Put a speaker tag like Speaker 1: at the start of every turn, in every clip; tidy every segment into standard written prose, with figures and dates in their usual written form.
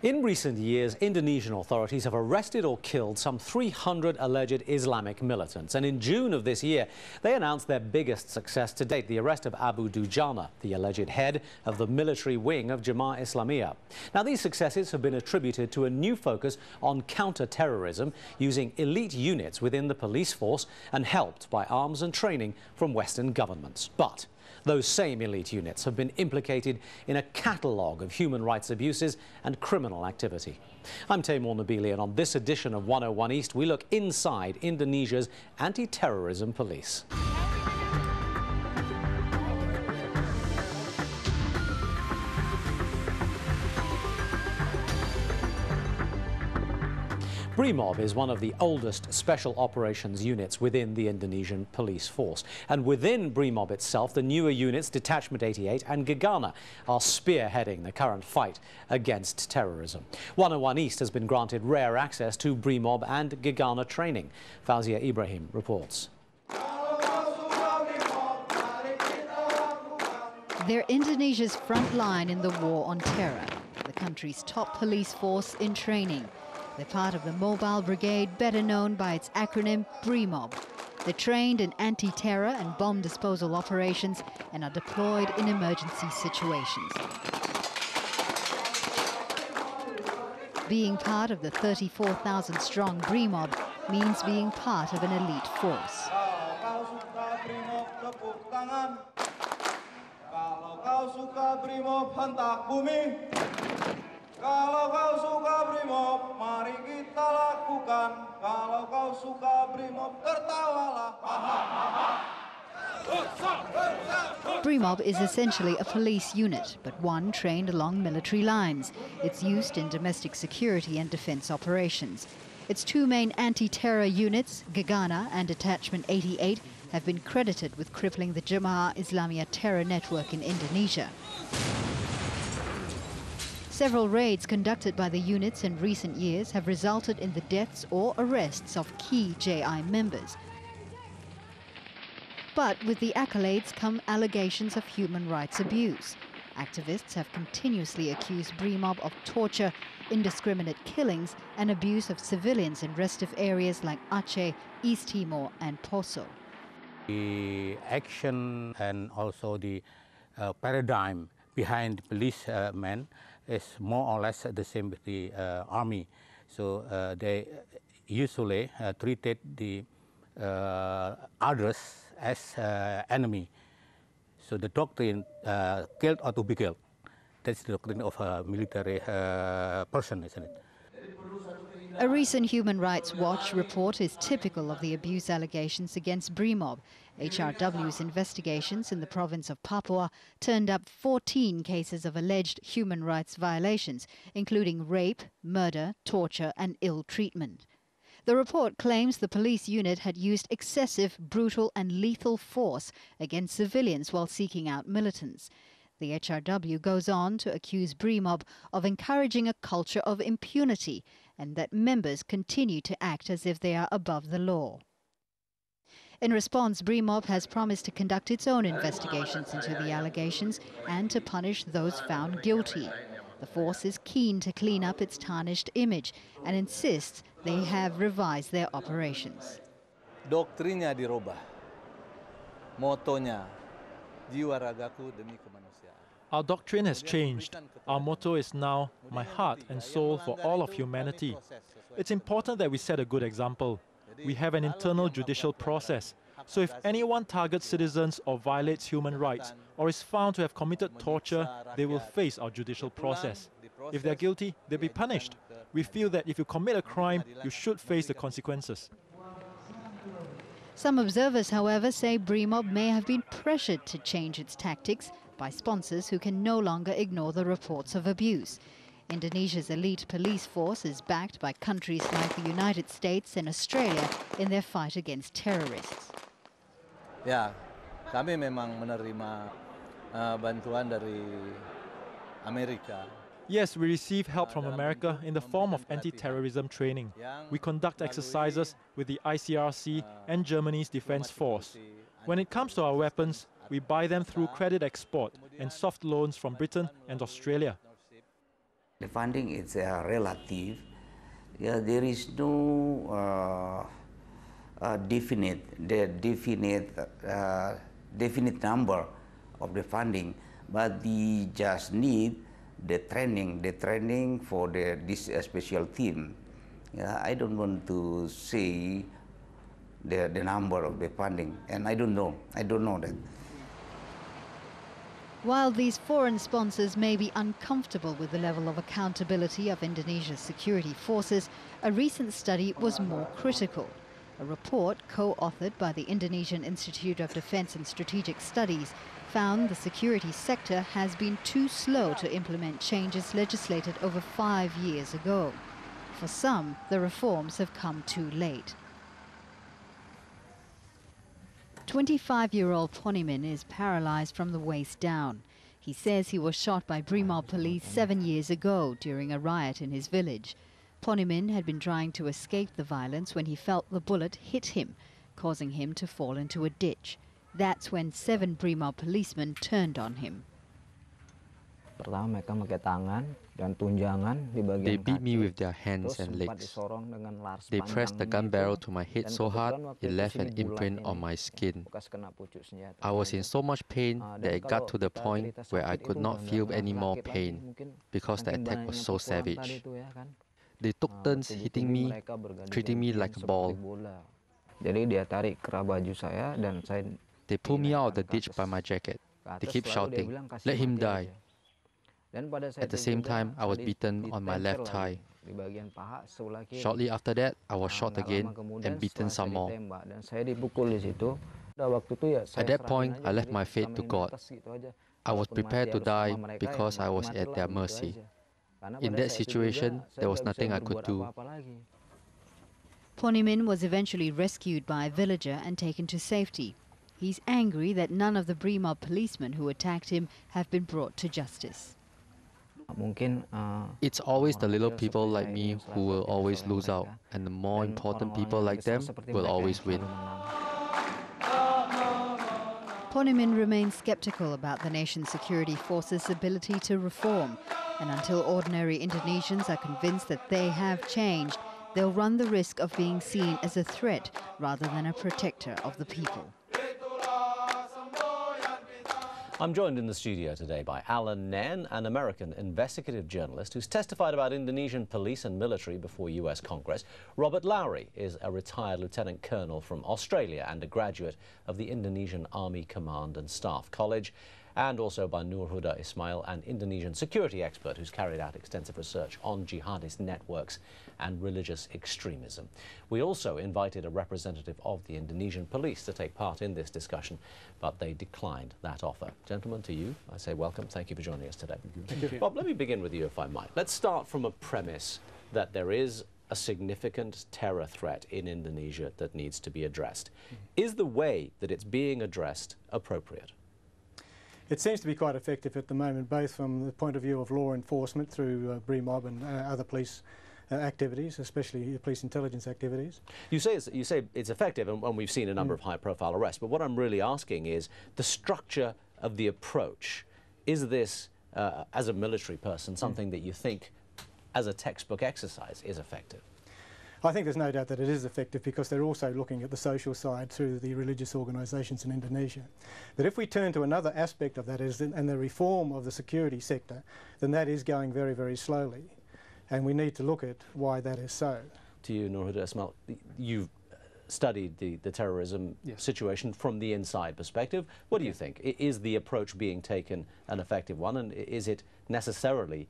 Speaker 1: In recent years, Indonesian authorities have arrested or killed some 300 alleged Islamic militants. And in June of this year, they announced their biggest success to date, the arrest of Abu Dujana, the alleged head of the military wing of Jemaah Islamiyah. Now, these successes have been attributed to a new focus on counter-terrorism using elite units within the police force and helped by arms and training from Western governments. But those same elite units have been implicated in a catalogue of human rights abuses and criminal activity. I'm Taimur Nabili, and on this edition of 101 East, we look inside Indonesia's anti-terrorism police. BRIMOB is one of the oldest special operations units within the Indonesian police force. And within BRIMOB itself, the newer units, Detachment 88 and Gegana, are spearheading the current fight against terrorism. 101 East has been granted rare access to BRIMOB and Gegana training. Fauzia Ibrahim reports.
Speaker 2: They're Indonesia's front line in the war on terror, the country's top police force in training. They're part of the Mobile Brigade, better known by its acronym BRIMOB. They're trained in anti-terror and bomb disposal operations and are deployed in emergency situations. Being part of the 34,000-strong BRIMOB means being part of an elite force.
Speaker 3: Kalau kau suka BRIMOB, mari kita lakukan. Kalau kau suka BRIMOB, tertawalah.
Speaker 2: BRIMOB is essentially a police unit, but one trained along military lines. It's used in domestic security and defense operations. Its two main anti-terror units, Gegana and Detachment 88, have been credited with crippling the Jemaah Islamiyah terror network in Indonesia. Several raids conducted by the units in recent years have resulted in the deaths or arrests of key JI members. But with the accolades come allegations of human rights abuse. Activists have continuously accused BRIMOB of torture, indiscriminate killings and abuse of civilians in restive areas like Aceh, East Timor and Poso.
Speaker 4: The action and also the paradigm behind policemen is more or less the same with the army. So they usually treated the others as enemy. So the doctrine, killed or to be killed, that's the doctrine of a military person, isn't it?
Speaker 2: A recent Human Rights Watch report is typical of the abuse allegations against BRIMOB. HRW's investigations in the province of Papua turned up 14 cases of alleged human rights violations, including rape, murder, torture and ill treatment. The report claims the police unit had used excessive, brutal and lethal force against civilians while seeking out militants. The HRW goes on to accuse BRIMOB of encouraging a culture of impunity and that members continue to act as if they are above the law. In response, BRIMOB has promised to conduct its own investigations into the allegations and to punish those found guilty. The force is keen to clean up its tarnished image and insists they have revised their operations.
Speaker 3: Doktrinnya dirubah. Motonya, jiwa ragaku demi kemanusiaan.
Speaker 5: Our doctrine has changed. Our motto is now, my heart and soul for all of humanity. It's important that we set a good example. We have an internal judicial process. So if anyone targets citizens or violates human rights or is found to have committed torture, they will face our judicial process. If they're guilty, they'll be punished. We feel that if you commit a crime, you should face the consequences.
Speaker 2: Some observers, however, say BRIMOB may have been pressured to change its tactics by sponsors who can no longer ignore the reports of abuse. Indonesia's elite police force is backed by countries like the United States and Australia in their fight against terrorists.
Speaker 3: Ya, kami memang menerima bantuan dari Amerika.
Speaker 5: Yes, we receive help from America in the form of anti-terrorism training. We conduct exercises with the ICRC and Germany's Defense Force. When it comes to our weapons, we buy them through credit export and soft loans from Britain and Australia.
Speaker 6: The funding is relative. Yeah, there is no definite number of the funding, but they just need the training for this special team. Yeah, I don't want to say the number of the funding, and I don't know that.
Speaker 2: While these foreign sponsors may be uncomfortable with the level of accountability of Indonesia's security forces, a recent study was more critical. A report co-authored by the Indonesian Institute of Defense and Strategic Studies found the security sector has been too slow to implement changes legislated over 5 years ago. For some, the reforms have come too late. 25-year-old Ponimin is paralyzed from the waist down. He says he was shot by BRIMOB police 7 years ago during a riot in his village. Ponimin had been trying to escape the violence when he felt the bullet hit him, causing him to fall into a ditch. That's when 7 BRIMOB policemen turned on him.
Speaker 7: They beat me with their hands and legs. They pressed the gun barrel to my head so hard, it left an imprint on my skin. I was in so much pain that it got to the point where I could not feel any more pain because the attack was so savage. They took turns hitting me, treating me like a ball. They pulled me out of the ditch by my jacket. They keep shouting, "Let him die." At the same time, I was beaten on my left thigh. Shortly after that, I was shot again and beaten some more. At that point, I left my fate to God. I was prepared to die because I was at their mercy. In that situation, there was nothing I could do.
Speaker 2: Ponimin was eventually rescued by a villager and taken to safety. He's angry that none of the BRIMOB policemen who attacked him have been brought to justice.
Speaker 7: It's always the little people like me who will always lose out, and the more important people like them will always win.
Speaker 2: Ponimin remains skeptical about the nation's security forces' ability to reform, and until ordinary Indonesians are convinced that they have changed, they'll run the risk of being seen as a threat rather than a protector of the people.
Speaker 1: I'm joined in the studio today by Alan Nairn, an American investigative journalist who's testified about Indonesian police and military before US Congress. Robert Lowry is a retired lieutenant colonel from Australia and a graduate of the Indonesian Army Command and Staff College. And also by Nur Huda Ismail, an Indonesian security expert who's carried out extensive research on jihadist networks and religious extremism. We also invited a representative of the Indonesian police to take part in this discussion, but they declined that offer. Gentlemen, to you, I say welcome. Thank you for joining us today. Thank you. Bob, let me begin with you, if I might. Let's start from a premise that there is a significant terror threat in Indonesia that needs to be addressed. Is the way that it's being addressed appropriate?
Speaker 8: It seems to be quite effective at the moment, both from the point of view of law enforcement through BRIMOB and other police activities, especially police intelligence activities. You say it's effective, and we've seen a number of high-profile arrests, but what I'm really asking is the structure of the approach. Is this, as a military person, something that you think, as a textbook exercise, is effective? I think there's no doubt that it is effective because they're also looking at the social side through the religious organisations in Indonesia. But if we turn to another aspect of that and the reform of the security sector, then that is going very, very slowly. And we need to look at why that is so. To you, Nur Huda Ismail, you've studied the terrorism situation from the inside perspective. What do you think? Is the approach being taken an effective one, and is it necessarily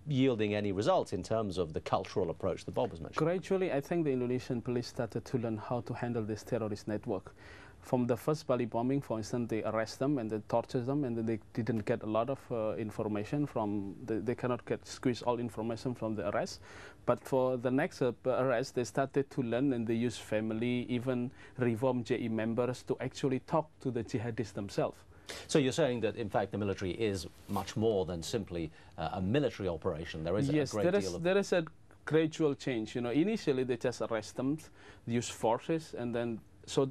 Speaker 8: yielding any results in terms of the cultural approach that Bob was mentioning?
Speaker 9: Gradually, I think the Indonesian police started to learn how to handle this terrorist network. From the first Bali bombing, for instance, they arrest them and they torture them, and then they didn't get a lot of information from, they cannot squeeze all information from the arrest. But for the next arrest, they started to learn, and they use family, even reformed JE members to actually talk to the jihadists themselves. So you're saying that, in fact, the military is much more than simply a military operation. There is a great deal of... there is a gradual change. You know, initially they just arrest them, use forces, and then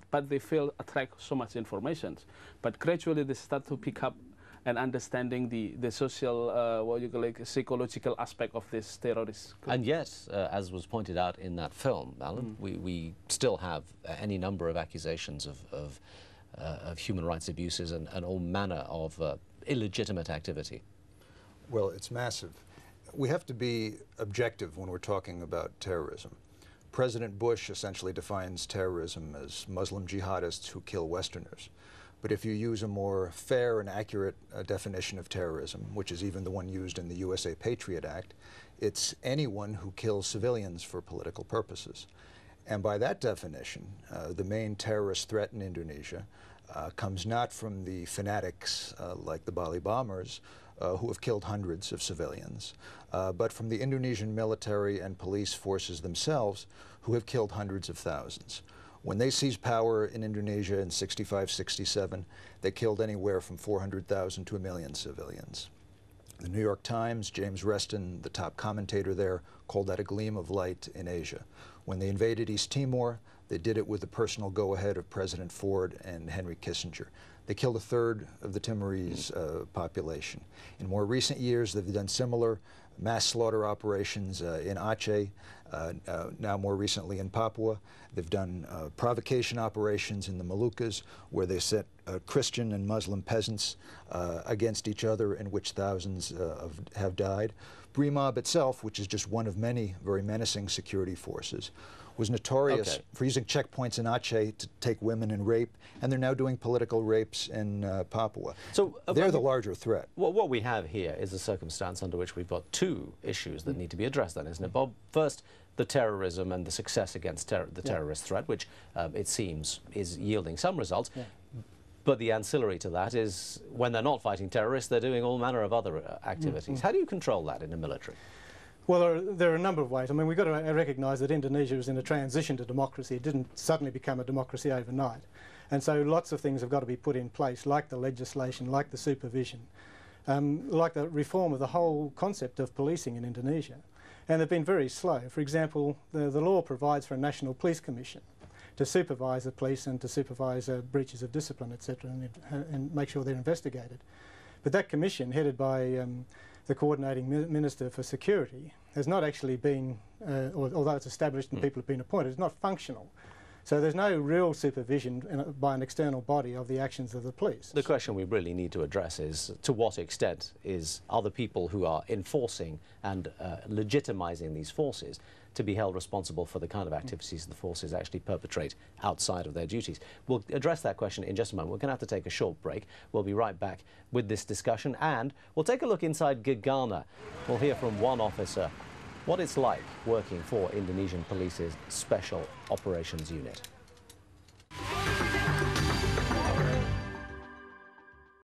Speaker 9: but they fail attract so much information. But gradually they start to pick up and understanding the social, what you call like psychological aspect of this terrorist group.
Speaker 1: And yet, as was pointed out in that film, Alan, we still have any number of accusations of human rights abuses and all manner of illegitimate activity.
Speaker 10: Well, it's massive. We have to be objective when we're talking about terrorism. President Bush essentially defines terrorism as Muslim jihadists who kill Westerners. But if you use a more fair and accurate definition of terrorism, which is even the one used in the USA Patriot Act, it's anyone who kills civilians for political purposes. And by that definition, the main terrorist threat in Indonesia comes not from the fanatics like the Bali bombers, who have killed hundreds of civilians, but from the Indonesian military and police forces themselves, who have killed hundreds of thousands. When they seized power in Indonesia in 65, 67, they killed anywhere from 400,000 to 1 million civilians. The New York Times, James Reston, the top commentator there, called that a gleam of light in Asia. When they invaded East Timor, they did it with the personal go-ahead of President Ford and Henry Kissinger. They killed 1/3 of the Timorese population. In more recent years, they've done similar mass slaughter operations in Aceh, now more recently in Papua. They've done provocation operations in the Moluccas, where they set Christian and Muslim peasants against each other, in which thousands have died. BRIMOB itself, which is just one of many very menacing security forces, was notorious for using checkpoints in Aceh to take women and rape, and they're now doing political rapes in Papua. So they're the larger threat.
Speaker 1: What we have here is a circumstance under which we've got two issues that need to be addressed then, isn't it, Bob? First, the terrorism and the success against the terrorist threat, which it seems is yielding some results. But the ancillary to that is when they're not fighting terrorists, they're doing all manner of other activities. How do you control that in the military?
Speaker 8: Well, there are a number of ways. I mean, we've got to recognise that Indonesia is in a transition to democracy. It didn't suddenly become a democracy overnight. And so lots of things have got to be put in place, like the legislation, like the supervision, like the reform of the whole concept of policing in Indonesia. And they've been very slow. For example, the law provides for a national police commission to supervise the police and to supervise breaches of discipline, etc., and make sure they're investigated. But that commission, headed by the coordinating Minister for Security, has not actually been, although it's established and people have been appointed, it's not functional. So there's no real supervision by an external body of the actions of the police.
Speaker 1: The question we really need to address is, to what extent are the people who are enforcing and legitimizing these forces to be held responsible for the kind of activities the forces actually perpetrate outside of their duties? We'll address that question in just a moment. We're going to have to take a short break. We'll be right back with this discussion, and we'll take a look inside Gegana. We'll hear from one officer what it's like working for Indonesian Police's Special Operations Unit.